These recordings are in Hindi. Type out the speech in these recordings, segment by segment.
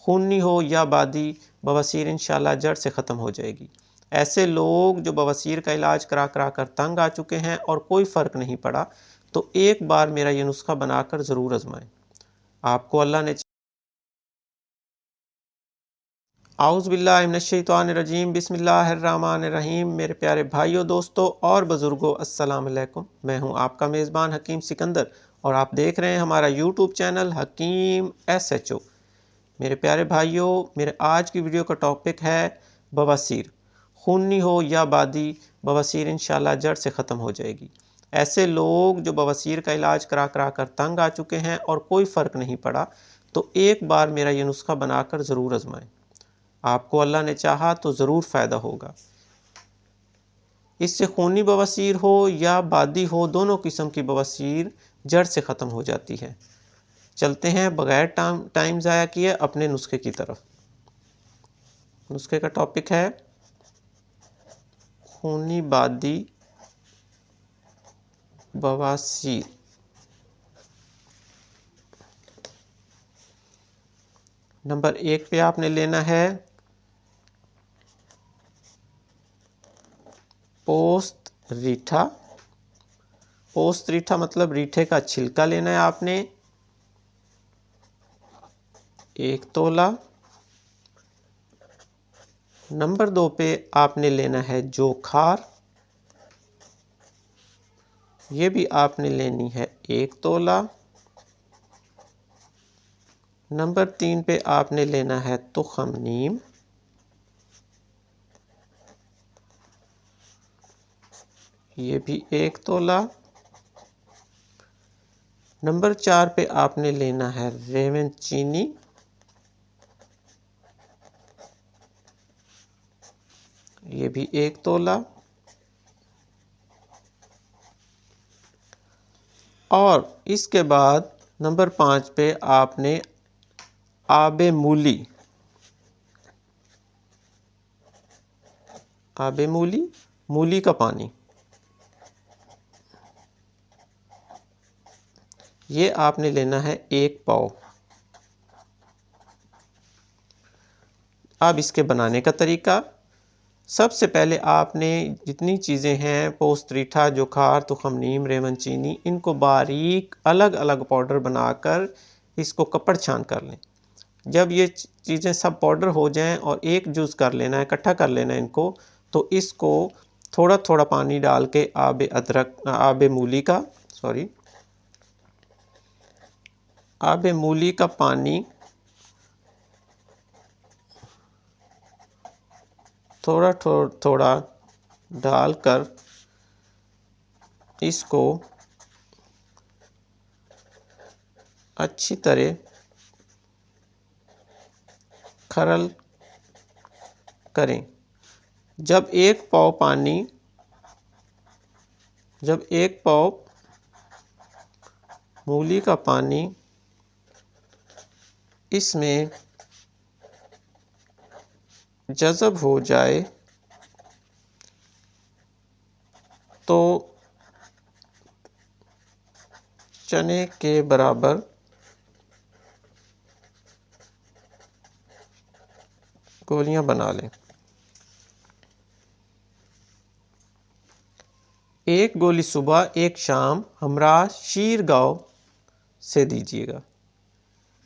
खूनी हो या बादी, बवासीर इंशाल्लाह जड़ से ख़त्म हो जाएगी। ऐसे लोग जो बवासीर का इलाज करा करा कर तंग आ चुके हैं और कोई फ़र्क नहीं पड़ा, तो एक बार मेरा ये नुस्खा बनाकर ज़रूर आज़माएं। आपको अल्लाह ने आऊज़ुबिल्लाहिमिनश्शैतानिर्रजीम बिस्मिल्लाहिर्रहमानिर्रहीम। मेरे प्यारे भाइयों, दोस्तों और बुज़ुर्गों, अस्सलाम वालेकुम। मैं हूं आपका मेज़बान हकीम सिकंदर और आप देख रहे हैं हमारा यूट्यूब चैनल हकीम SHO। मेरे प्यारे भाइयों, मेरे आज की वीडियो का टॉपिक है बवासीर। खूनी हो या बादी, बवासीर इंशाल्लाह जड़ से ख़त्म हो जाएगी। ऐसे लोग जो बवासीर का इलाज करा करा कर तंग आ चुके हैं और कोई फ़र्क नहीं पड़ा, तो एक बार मेरा ये नुस्खा बनाकर ज़रूर आज़माएं। आपको अल्लाह ने चाहा तो ज़रूर फ़ायदा होगा। इससे खूनी बवासीर हो या बादी हो, दोनों किस्म की बवासीर जड़ से ख़त्म हो जाती है। चलते हैं बग़ैर टाइम ज़ाया किए अपने नुस्खे की तरफ। नुस्खे का टॉपिक है खूनी बादी बवासीर। नंबर 1 पे आपने लेना है पोस्त रीठा। पोस्त रीठा मतलब रीठे का छिलका लेना है आपने 1 तोला। नंबर 2 पे आपने लेना है जोखार, ये भी आपने लेनी है 1 तोला। नंबर 3 पे आपने लेना है तुखम नीम, ये भी 1 तोला। नंबर 4 पे आपने लेना है रेवन चीनी, ये भी 1 तोला। और इसके बाद नंबर 5 पे आपने आबे मूली, आबे मूली, मूली का पानी, ये आपने लेना है 1 पाव। अब इसके बनाने का तरीका, सबसे पहले आपने जितनी चीज़ें हैं पोस्त रीठा, जोखार, तुखम नीम, रेवन चीनी, इनको बारीक अलग अलग पाउडर बनाकर इसको कपड़ छान कर लें। जब ये चीज़ें सब पाउडर हो जाएं और एक जूस कर लेना है, इकट्ठा कर लेना है इनको, तो इसको थोड़ा थोड़ा पानी डाल के आबे मूली का पानी थोड़ा थोड़ा डालकर इसको अच्छी तरह खरल करें। जब एक पाव मूली का पानी इसमें जज़ब हो जाए तो चने के बराबर गोलियां बना लें। 1 गोली सुबह, 1 शाम हमरा शीरगांव से दीजिएगा।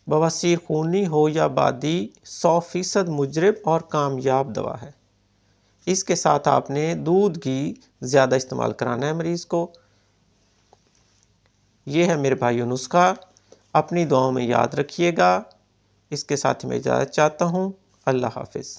बवासीर खूनी हो या बादी 100% मुजरब और कामयाब दवा है। इसके साथ आपने दूध घी ज़्यादा इस्तेमाल कराना है मरीज़ को। ये है मेरे भाइयों नुस्खा, अपनी दुआओं में याद रखिएगा। इसके साथ मैं इजाज़त चाहता हूँ। अल्लाह हाफ़िज़।